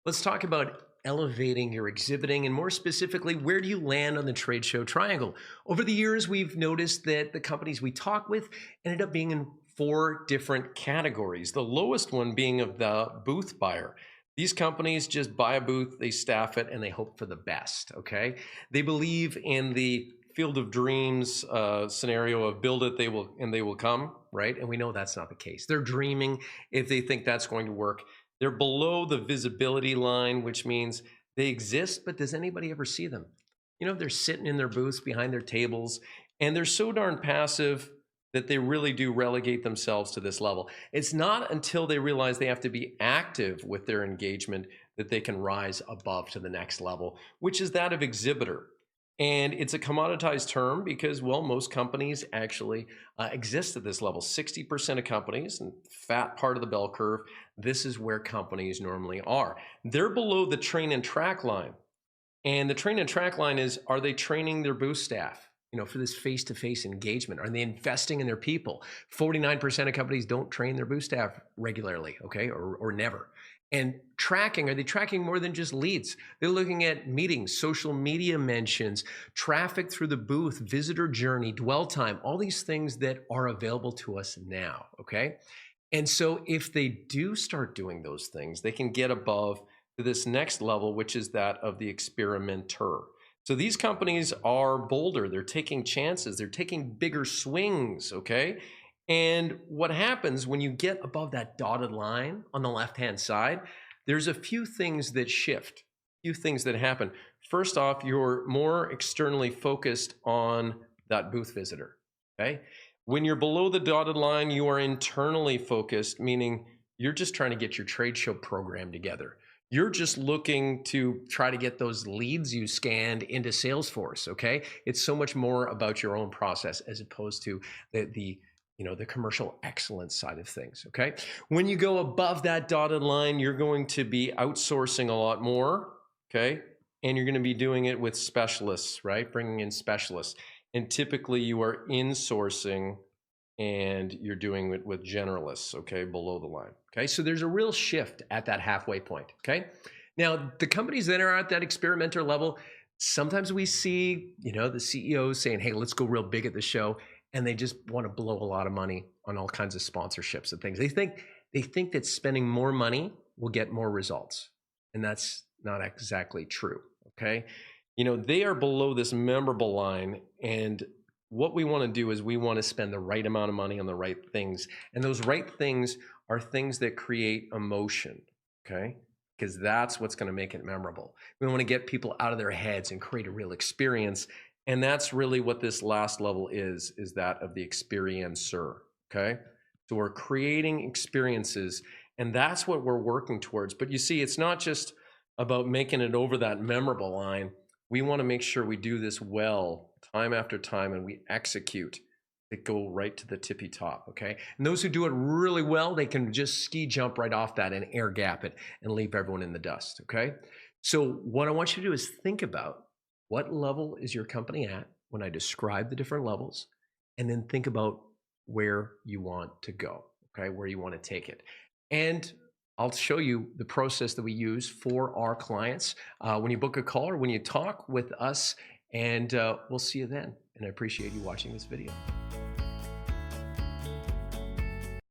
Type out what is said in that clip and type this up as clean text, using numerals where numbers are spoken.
Let's talk about elevating your exhibiting and more specifically, where do you land on the trade show triangle? Over the years, we've noticed that the companies we talk with ended up being in four different categories. The lowest one being of the booth buyer. These companies just buy a booth, they staff it, and they hope for the best, okay? They believe in the field of dreams scenario of build it, they will come, right? And we know that's not the case. They're dreaming if they think that's going to work. They're below the visibility line, which means they exist, but does anybody ever see them? They're sitting in their booths behind their tables, and they're so darn passive that they really do relegate themselves to this level. It's not until they realize they have to be active with their engagement that they can rise above to the next level, which is that of exhibitor. And it's a commoditized term because, well, most companies actually exist at this level. 60% of companies, and fat part of the bell curve, this is where companies normally are. They're below the train and track line. And the train and track line is, are they training their booth staff, for this face-to-face engagement? Are they investing in their people? 49% of companies don't train their booth staff regularly, okay, or never. And tracking, are they tracking more than just leads? They're looking at meetings, social media mentions, traffic through the booth, visitor journey, dwell time, all these things that are available to us now, okay? And so if they do start doing those things, they can get above to this next level, which is that of the experimenter. So these companies are bolder, they're taking chances, they're taking bigger swings, okay? And what happens when you get above that dotted line on the left-hand side, there's a few things that shift, a few things that happen. First off, you're more externally focused on that booth visitor, okay? When you're below the dotted line, you are internally focused, meaning you're just trying to get your trade show program together. You're just looking to try to get those leads you scanned into Salesforce, okay? It's so much more about your own process as opposed to the commercial excellence side of things, okay? When you go above that dotted line, you're going to be outsourcing a lot more, okay? And you're going to be doing it with specialists, right? Bringing in specialists. And typically you are insourcing and you're doing it with generalists, okay, below the line, okay? So there's a real shift at that halfway point, okay? Now, the companies that are at that experimenter level, sometimes we see, the CEOs saying, hey, let's go real big at the show, and they just want to blow a lot of money on all kinds of sponsorships and things. They think that spending more money will get more results, and that's not exactly true, okay? They are below this memorable line, and what we want to do is we want to spend the right amount of money on the right things. And those right things are things that create emotion, okay? Because that's what's going to make it memorable. We want to get people out of their heads and create a real experience. And that's really what this last level is that of the experiencer, okay? So we're creating experiences, and that's what we're working towards. But you see, it's not just about making it over that memorable line. We want to make sure we do this well time after time, and we execute to go right to the tippy top, okay? And those who do it really well, they can just ski jump right off that and air gap it and leave everyone in the dust, okay? So what I want you to do is think about what level is your company at when I describe the different levels, and then think about where you want to go, okay? Where you want to take it. And I'll show you the process that we use for our clients when you book a call or when you talk with us, and we'll see you then. And I appreciate you watching this video.